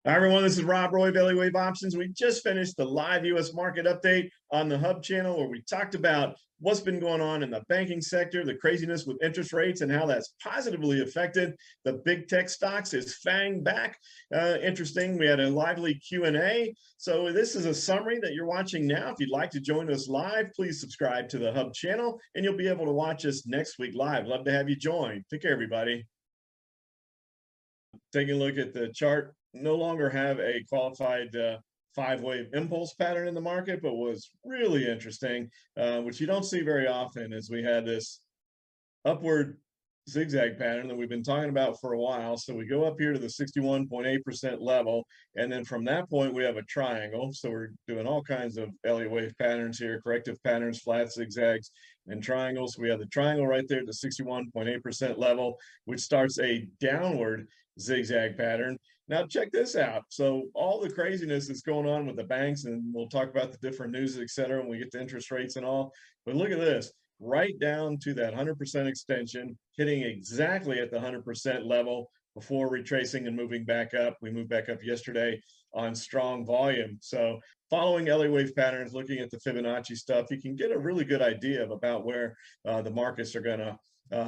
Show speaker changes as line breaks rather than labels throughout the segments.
Hi, everyone. This is Rob Roy of Elliott Wave Options. We just finished the live U.S. market update on the Hub channel where we talked about what's been going on in the banking sector, the craziness with interest rates, and how that's positively affected the big tech stocks. Is FAANG back? Interesting. We had a lively Q&A. So this is a summary that you're watching now. If you'd like to join us live, please subscribe to the Hub channel, and you'll be able to watch us next week live. Love to have you join. Take care, everybody. Taking a look at the chart, no longer have a qualified five-wave impulse pattern in the market, but was really interesting, which you don't see very often, as we had this upward zigzag pattern that we've been talking about for a while. So we go up here to the 61.8% level, and then from that point we have a triangle. So we're doing all kinds of Elliott wave patterns here, corrective patterns, flat zigzags, and triangles. We have the triangle right there at the 61.8% level, which starts a downward zigzag pattern. Now check this out. So all the craziness that's going on with the banks, and we'll talk about the different news, et cetera, when we get to interest rates and all. But look at this, right down to that 100% extension, hitting exactly at the 100% level before retracing and moving back up. We moved back up yesterday on strong volume. So following Elliott wave patterns, looking at the Fibonacci stuff, you can get a really good idea of about where the markets are going to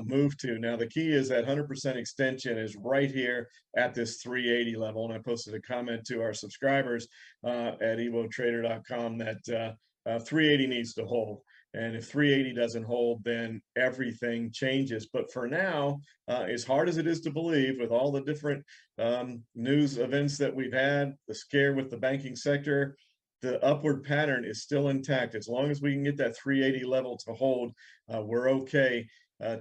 move to. Now, the key is that 100% extension is right here at this 380 level. And I posted a comment to our subscribers at evotrader.com that 380 needs to hold. And if 380 doesn't hold, then everything changes. But for now, as hard as it is to believe, with all the different news events that we've had, the scare with the banking sector, the upward pattern is still intact. As long as we can get that 380 level to hold, we're okay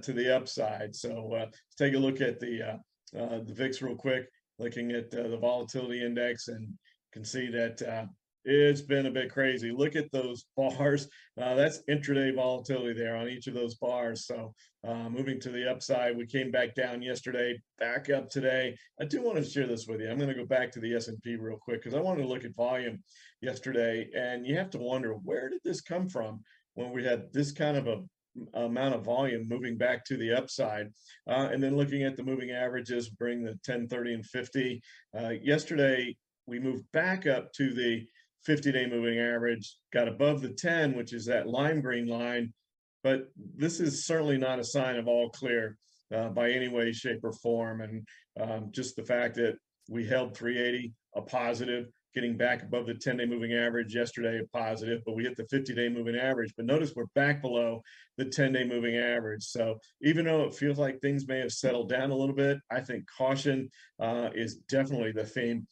to the upside. So let's take a look at the VIX real quick, looking at the volatility index, and can see that it's been a bit crazy. Look at those bars. That's intraday volatility there on each of those bars. So moving to the upside, we came back down yesterday, back up today. I do want to share this with you. I'm going to go back to the S&P real quick because I wanted to look at volume yesterday. And you have to wonder, where did this come from when we had this kind of a amount of volume moving back to the upside, and then looking at the moving averages, bring the 10, 30, and 50. Yesterday, we moved back up to the 50-day moving average, got above the 10, which is that lime green line, but this is certainly not a sign of all clear by any way, shape, or form. And just the fact that we held 380, a positive, getting back above the 10-day moving average yesterday, a positive, but we hit the 50-day moving average. But notice we're back below the 10-day moving average. So even though it feels like things may have settled down a little bit, I think caution is definitely the theme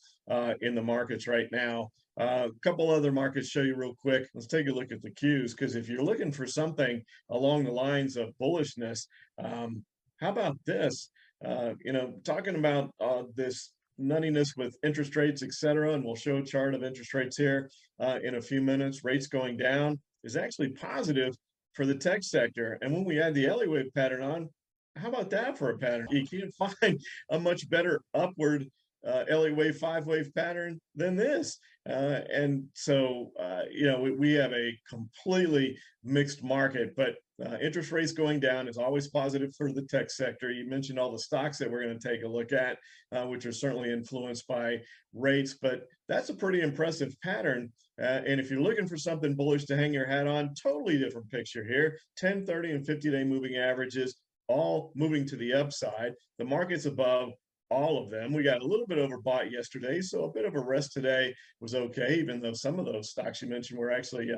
in the markets right now. A couple other markets show you real quick. Let's take a look at the Qs, because if you're looking for something along the lines of bullishness, how about this? Talking about this nuttiness with interest rates, et cetera, and we'll show a chart of interest rates here in a few minutes. Rates going down is actually positive for the tech sector. And when we add the Elliott wave pattern on, how about that for a pattern? You can't find a much better upward Elliott wave 5-wave pattern than this. And so, we have a completely mixed market, but interest rates going down is always positive for the tech sector. You mentioned all the stocks that we're going to take a look at, which are certainly influenced by rates, but that's a pretty impressive pattern. And if you're looking for something bullish to hang your hat on, totally different picture here. 10, 30, and 50-day moving averages all moving to the upside. The market's above all of them. We got a little bit overbought yesterday, so a bit of a rest today was okay, even though some of those stocks you mentioned were actually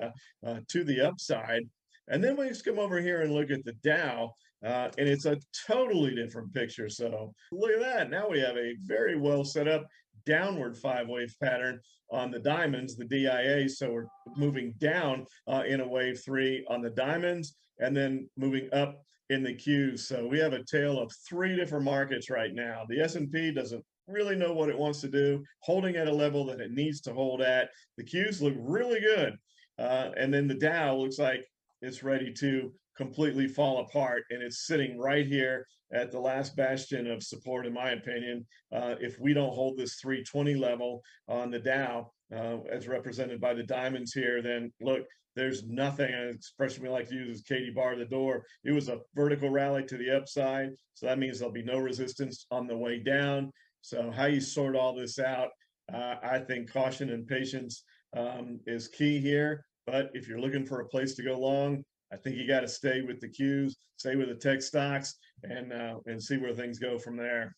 to the upside. And then we just come over here and look at the Dow, and it's a totally different picture. So look at that. Now we have a very well set up downward 5-wave pattern on the diamonds, the DIA. So we're moving down in a wave 3 on the diamonds, and then moving up in the Qs. So we have a tale of 3 different markets right now. The S&P doesn't really know what it wants to do, holding at a level that it needs to hold at. The Qs look really good. And then the Dow looks like it's ready to completely fall apart, and it's sitting right here at the last bastion of support, in my opinion. If we don't hold this 320 level on the Dow, as represented by the diamonds here, then look, there's nothing. An expression we like to use is Katie bar the door. It was a vertical rally to the upside, so that means there'll be no resistance on the way down. So how you sort all this out I think caution and patience is key here. But if you're looking for a place to go long, I think you got to stay with the Qs, stay with the tech stocks, and see where things go from there.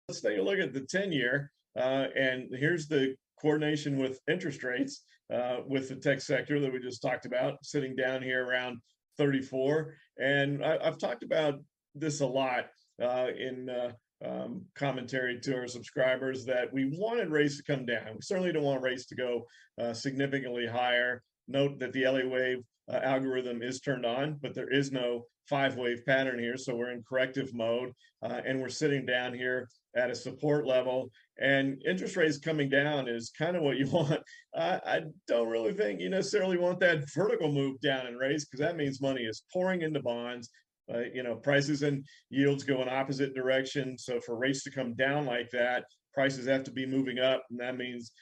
Let's take a look at the 10-year, and here's the coordination with interest rates with the tech sector that we just talked about, sitting down here around 34. And I've talked about this a lot in commentary to our subscribers, that we wanted rates to come down. We certainly don't want rates to go significantly higher. Note that the Elliott Wave algorithm is turned on, but there is no 5-wave pattern here, so we're in corrective mode, and we're sitting down here at a support level, and interest rates coming down is kind of what you want. I don't really think you necessarily want that vertical move down in rates, because that means money is pouring into bonds. Prices and yields go in opposite direction. So for rates to come down like that, prices have to be moving up, and that means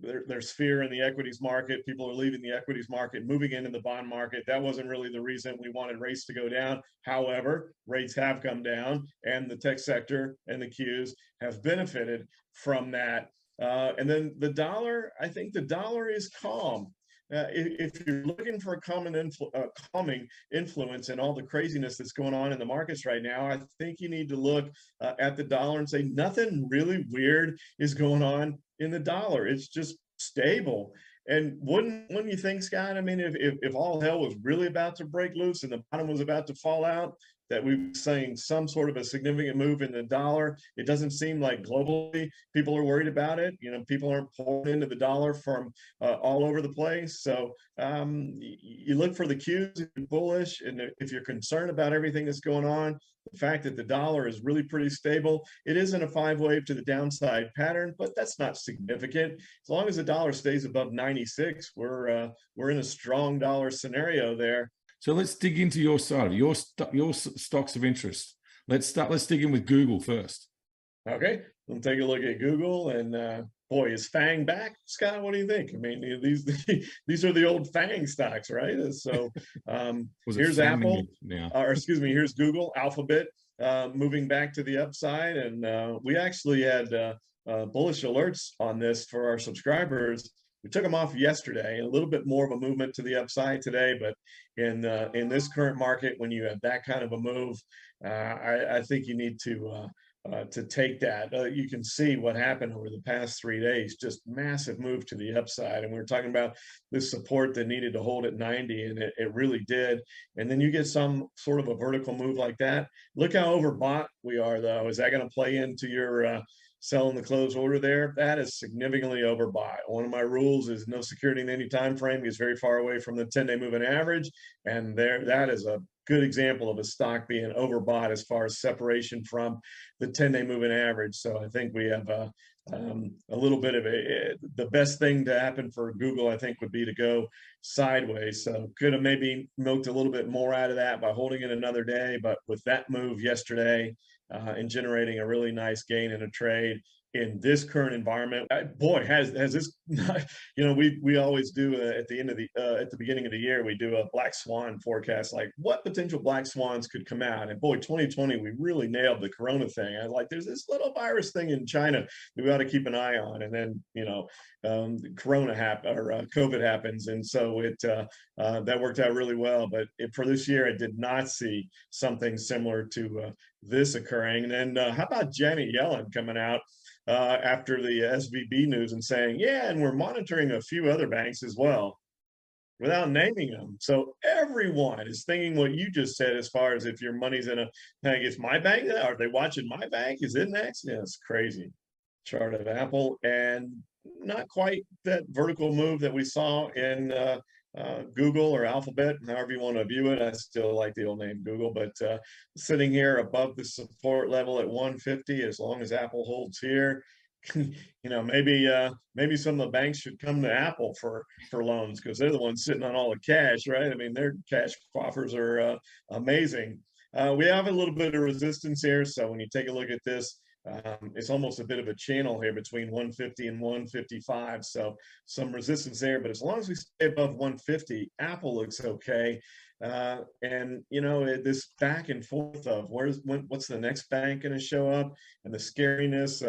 there's fear in the equities market. People are leaving the equities market, moving into the bond market. That wasn't really the reason we wanted rates to go down. However, rates have come down, and the tech sector and the Qs have benefited from that. And then the dollar, I think the dollar is calm. If you're looking for a calming influence in all the craziness that's going on in the markets right now, I think you need to look at the dollar and say nothing really weird is going on in the dollar. It's just stable. And wouldn't you think, Scott? I mean, if all hell was really about to break loose and the bottom was about to fall out, that we were seeing some sort of a significant move in the dollar. It doesn't seem like globally people are worried about it. People aren't pouring into the dollar from all over the place. So you look for the Qs if you're bullish, and if you're concerned about everything that's going on, the fact that the dollar is really pretty stable. It isn't a 5-wave to the downside pattern, but that's not significant. As long as the dollar stays above 96, we're in a strong dollar scenario there.
So let's dig into your side of your stocks of interest. Let's dig in with Google first.
Okay, we'll take a look at Google, and boy, is FAANG back, Scott? What do you think? I mean, these are the old FAANG stocks, right? So here's Apple, or excuse me, here's Google, Alphabet, moving back to the upside, and we actually had bullish alerts on this for our subscribers. We took them off yesterday, a little bit more of a movement to the upside today, but in this current market, when you have that kind of a move, I think you need to take that. You can see what happened over the past 3 days, just massive move to the upside. And we were talking about this support that needed to hold at 90, and it really did. And then you get some sort of a vertical move like that. Look how overbought we are, though. Is that going to play into your selling the close order there? That is significantly overbought. One of my rules is no security in any time frame is very far away from the 10-day moving average, and that is a good example of a stock being overbought as far as separation from the 10-day moving average. So I think we have a little bit of the best thing to happen for Google, I think, would be to go sideways. So could have maybe milked a little bit more out of that by holding it another day, but with that move yesterday and generating a really nice gain in a trade in this current environment, boy, has this we always do at the end of at the beginning of the year, we do a black swan forecast, like what potential black swans could come out. And boy, 2020, we really nailed the corona thing. I was like, there's this little virus thing in China that we ought to keep an eye on. And then corona COVID happens, and so that worked out really well. But for this year, I did not see something similar to this occurring. And then how about Janet Yellen coming out after the SVB news and saying, yeah, and we're monitoring a few other banks as well, without naming them. So everyone is thinking what you just said, as far as if your money's in a bank, it's my bank. Are they watching my bank? Is it next? Yeah, it's crazy. Chart of Apple, and not quite that vertical move that we saw in Google or Alphabet, however you want to view it. I still like the old name Google, but sitting here above the support level at 150, as long as Apple holds here, maybe some of the banks should come to Apple for loans, because they're the ones sitting on all the cash, right? I mean, their cash coffers are amazing. We have a little bit of resistance here, so when you take a look at this, it's almost a bit of a channel here between 150 and 155. So some resistance there, but as long as we stay above 150, Apple looks okay. And you know, this back and forth of what's the next bank going to show up, and the scariness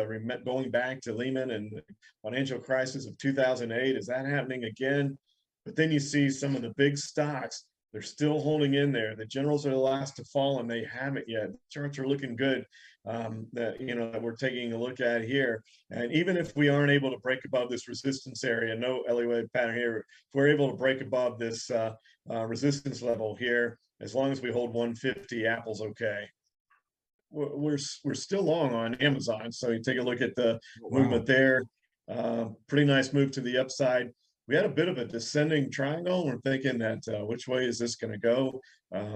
going back to Lehman and the financial crisis of 2008. Is that happening again? But then you see some of the big stocks, they're still holding in there. The generals are the last to fall, and they haven't yet. The charts are looking good, that you know that we're taking a look at here. And even if we aren't able to break above this resistance area, no Elliott Wave pattern here, if we're able to break above this resistance level here, as long as we hold 150, Apple's okay. We're still long on Amazon, so you take a look at the movement there. Pretty nice move to the upside. We had a bit of a descending triangle. We're thinking that which way is this going to go?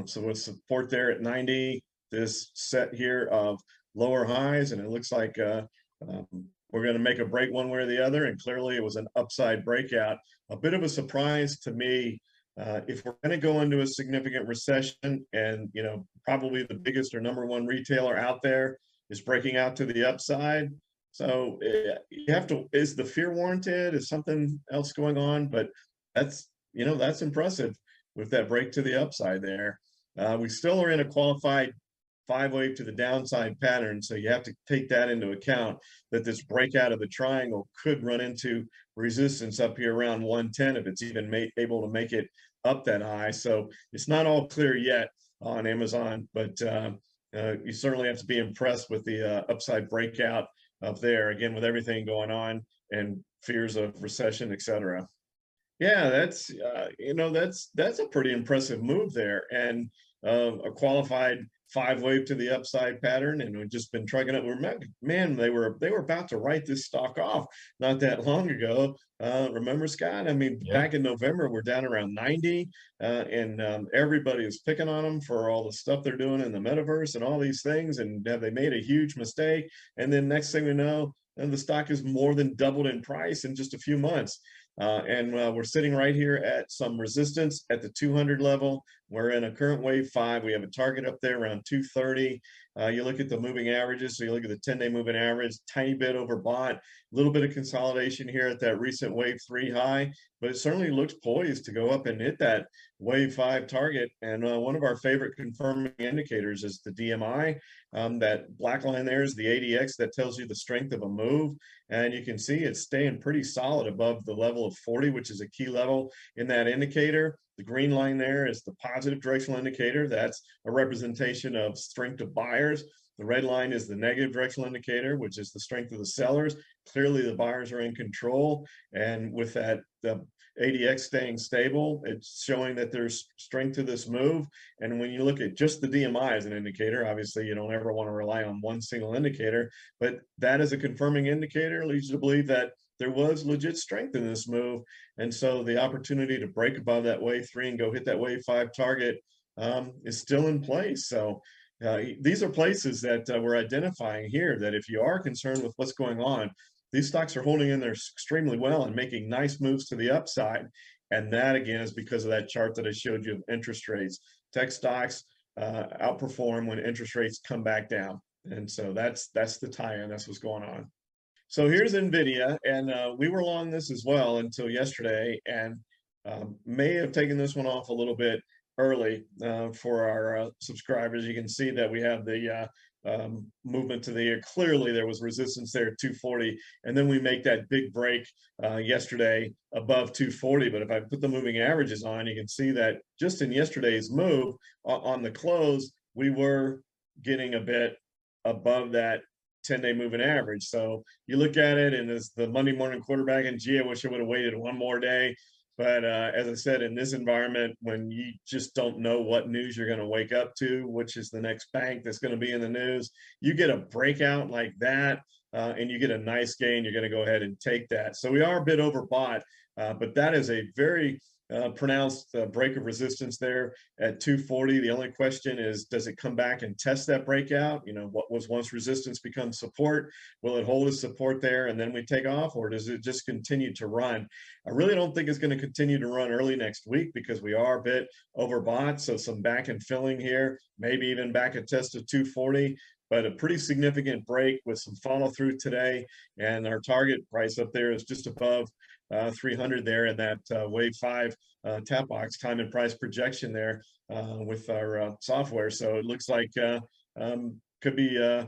So with support there at 90, this set here of lower highs, and it looks like we're going to make a break one way or the other. And clearly, it was an upside breakout. A bit of a surprise to me. If we're going to go into a significant recession, and you know, probably the biggest or number one retailer out there is breaking out to the upside. So you have to, is the fear warranted? Is something else going on? But that's, you know, that's impressive with that break to the upside there. We still are in a qualified 5-wave to the downside pattern. So you have to take that into account, that this breakout of the triangle could run into resistance up here around 110 if it's even able to make it up that high. So it's not all clear yet on Amazon, but you certainly have to be impressed with the upside breakout up there, again, with everything going on and fears of recession, etc. Yeah, that's you know, that's a pretty impressive move there, and a qualified 5-wave to the upside pattern, and we've just been trucking it. Man, they were about to write this stock off not that long ago. Remember, Scott? I mean, back in November, we're down around 90, and everybody is picking on them for all the stuff they're doing in the metaverse and all these things. And have they made a huge mistake? And then next thing we know, and the stock is more than doubled in price in just a few months. And we're sitting right here at some resistance at the 200 level. We're in a current wave 5. We have a target up there around 230. You look at the moving averages, so you look at the 10-day moving average, tiny bit overbought, a little bit of consolidation here at that recent wave 3 high, but it certainly looks poised to go up and hit that wave 5 target. And one of our favorite confirming indicators is the DMI. That black line there is the ADX that tells you the strength of a move. And you can see it's staying pretty solid above the level of 40, which is a key level in that indicator. The green line there is the positive directional indicator. That's a representation of strength of buyers. The red line is the negative directional indicator, which is the strength of the sellers. Clearly, the buyers are in control. And with that, the ADX staying stable, it's showing that there's strength to this move. And when you look at just the DMI as an indicator, obviously you don't ever want to rely on one single indicator, but that is a confirming indicator, leads you to believe that there was legit strength in this move. And so the opportunity to break above that wave 3 and go hit that wave 5 target is still in place. So these are places that we're identifying here, that if you are concerned with what's going on, these stocks are holding in there extremely well and making nice moves to the upside. And that, again, is because of that chart that I showed you of interest rates. Tech stocks outperform when interest rates come back down. And so that's the tie-in. That's what's going on. So here's Nvidia, and we were long this as well until yesterday, and may have taken this one off a little bit early for our subscribers. You can see that we have the movement to the year. Clearly there was resistance there at 240, and then we make that big break yesterday above 240. But if I put the moving averages on, you can see that just in yesterday's move on the close, we were getting a bit above that 10-day moving average. So you look at it, and as the Monday morning quarterback, and gee, I wish I would have waited one more day. But as I said, in this environment, when you just don't know what news you're going to wake up to, which is the next bank that's going to be in the news, you get a breakout like that, and you get a nice gain, you're going to go ahead and take that. So we are a bit overbought, but that is a very pronounced break of resistance there at 240. The only question is, does it come back and test that breakout? You know, what was once resistance becomes support? Will it hold as support there and then we take off, or does it just continue to run? I really don't think it's going to continue to run early next week because we are a bit overbought. So some back and filling here, maybe even back a test of 240. But a pretty significant break with some follow through today. And our target price up there is just above 300 there in that wave 5 tap box time and price projection there with our software. So it looks like could be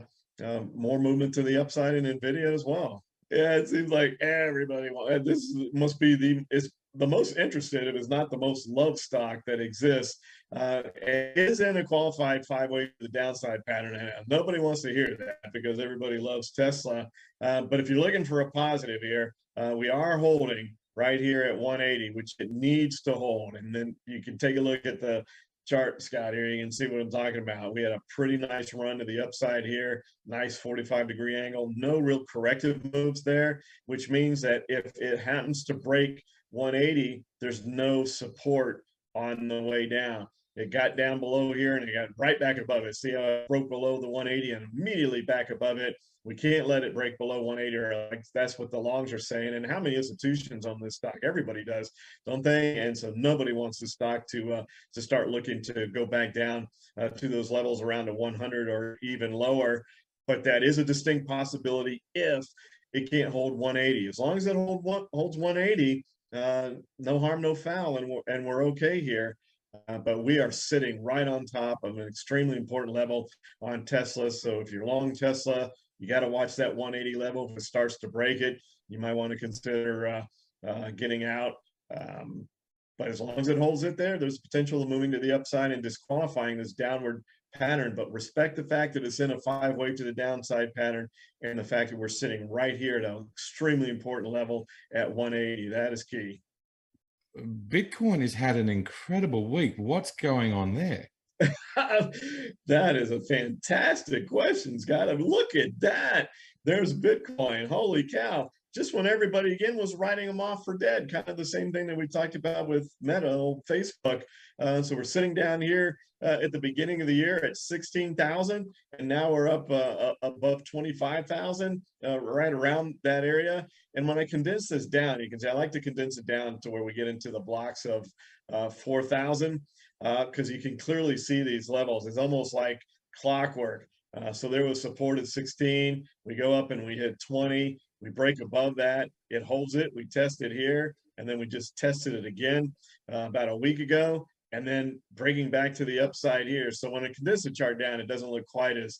more movement to the upside in Nvidia as well. Yeah, it seems like everybody wants. Must be it's the most interested. It is not the most loved stock that exists. It is in a qualified 5-way to the downside pattern, and nobody wants to hear that because everybody loves Tesla. But if you're looking for a positive here, we are holding right here at 180, which it needs to hold. And then you can take a look at the chart, Scott, here. You can see what I'm talking about. We had a pretty nice run to the upside here, nice 45-degree angle, no real corrective moves there, which means that if it happens to break 180, there's no support on the way down. It got down below here and it got right back above it. See how it broke below the 180 and immediately back above it. We can't let it break below 180, or like that's what the longs are saying. And how many institutions on this stock? Everybody does, don't they? And so nobody wants the stock to start looking to go back down to those levels around a 100 or even lower. But that is a distinct possibility if it can't hold 180. As long as it holds 180, no harm, no foul, and we're okay here. But we are sitting right on top of an extremely important level on Tesla. So if you're long Tesla, you got to watch that 180 level. If it starts to break it, you might want to consider getting out. But as long as it holds it there, there's potential of moving to the upside and disqualifying this downward pattern. But respect the fact that it's in a 5-way to the downside pattern, and the fact that we're sitting right here at an extremely important level at 180. That is key.
Bitcoin has had an incredible week. What's going on there?
That is a fantastic question, Scott. I mean, look at that. There's Bitcoin. Holy cow. Just when everybody again was writing them off for dead, kind of the same thing that we talked about with Meta, Facebook. So we're sitting down here at the beginning of the year at 16,000, and now we're up above 25,000, right around that area. And when I condense this down, you can see I like to condense it down to where we get into the blocks of 4,000, because you can clearly see these levels. It's almost like clockwork. So there was support at 16. We go up and we hit 20. We break above that. It holds it. We test it here, and then we just tested it again about a week ago, and then breaking back to the upside here. So when I condense the chart down, it doesn't look quite as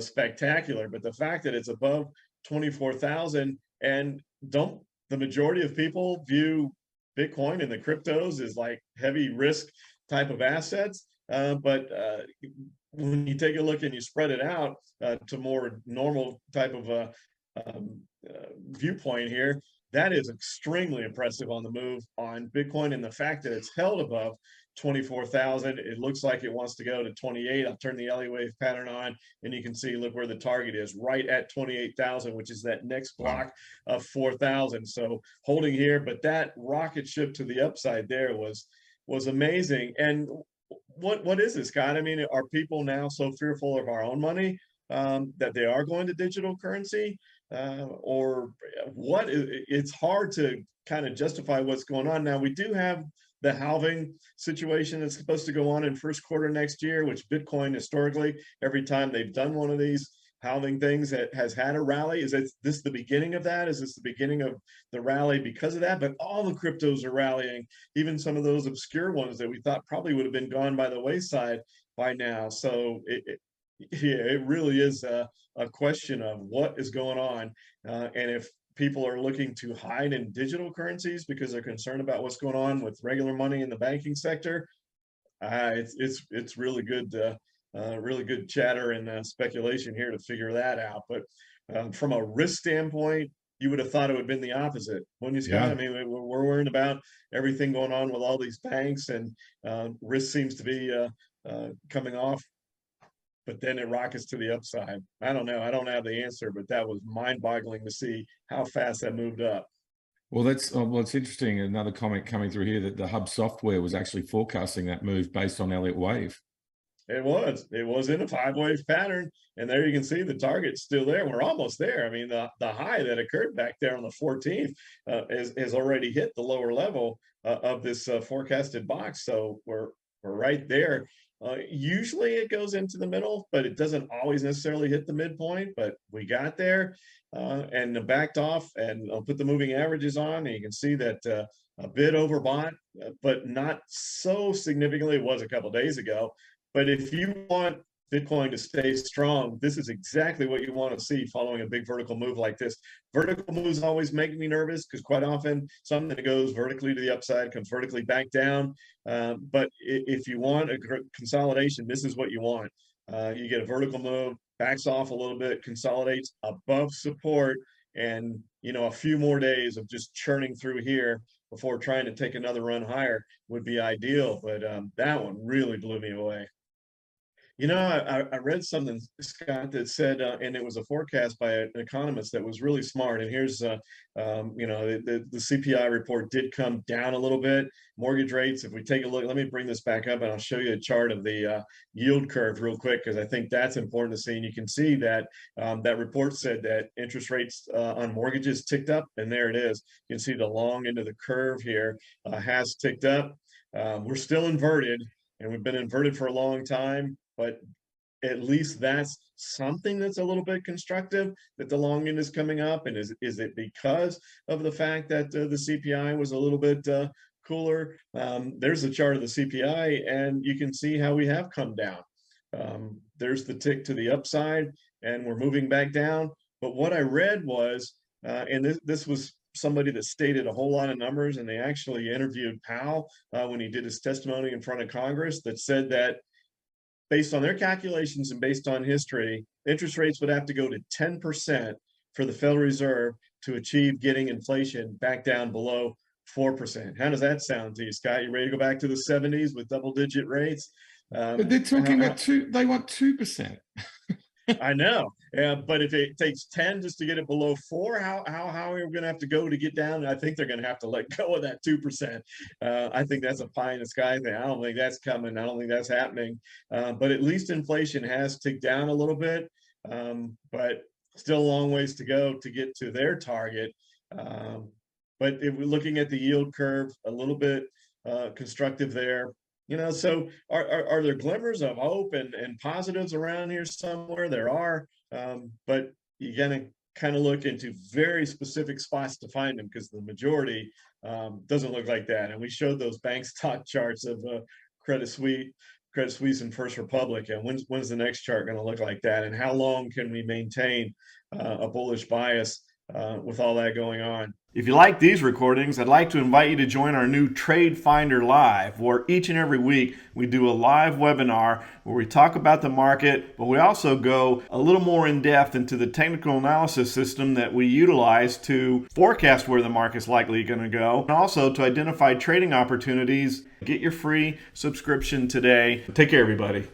spectacular. But the fact that it's above 24,000, and the majority of people view Bitcoin and the cryptos as like heavy risk type of assets, but when you take a look and you spread it out to more normal type of viewpoint here, that is extremely impressive on the move on Bitcoin. And the fact that it's held above 24,000, it looks like it wants to go to 28. I'll turn the Elliott Wave pattern on, and you can see, look where the target is, right at 28,000, which is that next block of 4,000. So holding here, but that rocket ship to the upside there was amazing. And what is this, Scott? I mean, are people now so fearful of our own money that they are going to digital currency? Or what? It's hard to kind of justify what's going on. Now, we do have the halving situation that's supposed to go on in first quarter next year, which Bitcoin historically, every time they've done one of these halving things, it has had a rally. Is this the beginning of that? Is this the beginning of the rally because of that? But all the cryptos are rallying, even some of those obscure ones that we thought probably would have been gone by the wayside by now. So it really is a question of what is going on, and if people are looking to hide in digital currencies because they're concerned about what's going on with regular money in the banking sector, it's really good chatter and speculation here to figure that out. But from a risk standpoint, you would have thought it would have been the opposite, wouldn't you, Scott?
Yeah.
I mean, we're worrying about everything going on with all these banks, and risk seems to be coming off. But then it rockets to the upside. I don't know. I don't have the answer, but that was mind-boggling to see how fast that moved up.
Well, it's interesting. Another comment coming through here that the Hub software was actually forecasting that move based on Elliott Wave.
It was in a 5-wave pattern, and there you can see the target's still there. We're almost there. I mean, the high that occurred back there on the 14th has already hit the lower level of this forecasted box. So we're right there. Usually it goes into the middle, but it doesn't always necessarily hit the midpoint. But we got there and backed off, and I'll put the moving averages on, and you can see that a bit overbought, but not so significantly. It was a couple days ago. But if you want Bitcoin to stay strong, this is exactly what you want to see following a big vertical move like this. Vertical moves always make me nervous because quite often something that goes vertically to the upside comes vertically back down. But if you want a consolidation, this is what you want. You get a vertical move, backs off a little bit, consolidates above support, and a few more days of just churning through here before trying to take another run higher would be ideal. But that one really blew me away. I read something, Scott, that said, and it was a forecast by an economist that was really smart. And here's, the CPI report did come down a little bit. Mortgage rates, if we take a look, let me bring this back up and I'll show you a chart of the yield curve real quick, because I think that's important to see. And you can see that that report said that interest rates on mortgages ticked up, and there it is. You can see the long end of the curve here has ticked up. We're still inverted, and we've been inverted for a long time, but at least that's something that's a little bit constructive, that the long end is coming up. And is it because of the fact that the CPI was a little bit cooler? There's the chart of the CPI, and you can see how we have come down. There's the tick to the upside, and we're moving back down. But what I read was, and this was somebody that stated a whole lot of numbers, and they actually interviewed Powell when he did his testimony in front of Congress, that said that based on their calculations and based on history, interest rates would have to go to 10% for the Federal Reserve to achieve getting inflation back down below 4%. How does that sound to you, Scott? You ready to go back to the 70s with double-digit rates?
But they're talking about they want 2%.
I know, but if it takes 10 just to get it below 4, how are we going to have to go to get down? I think they're going to have to let go of that 2%. I think that's a pie in the sky thing. I don't think that's coming. I don't think that's happening. But at least inflation has ticked down a little bit, but still a long ways to go to get to their target. But if we're looking at the yield curve, a little bit constructive there. So are there glimmers of hope and positives around here somewhere? There are, but you're going to kind of look into very specific spots to find them, because the majority doesn't look like that. And we showed those bank stock charts of Credit Suisse and First Republic, and when's the next chart going to look like that? And how long can we maintain a bullish bias with all that going on?
If you like these recordings, I'd like to invite you to join our new TradeFinder Live, where each and every week we do a live webinar where we talk about the market, but we also go a little more in depth into the technical analysis system that we utilize to forecast where the market's likely going to go, and also to identify trading opportunities. Get your free subscription today. Take care, everybody.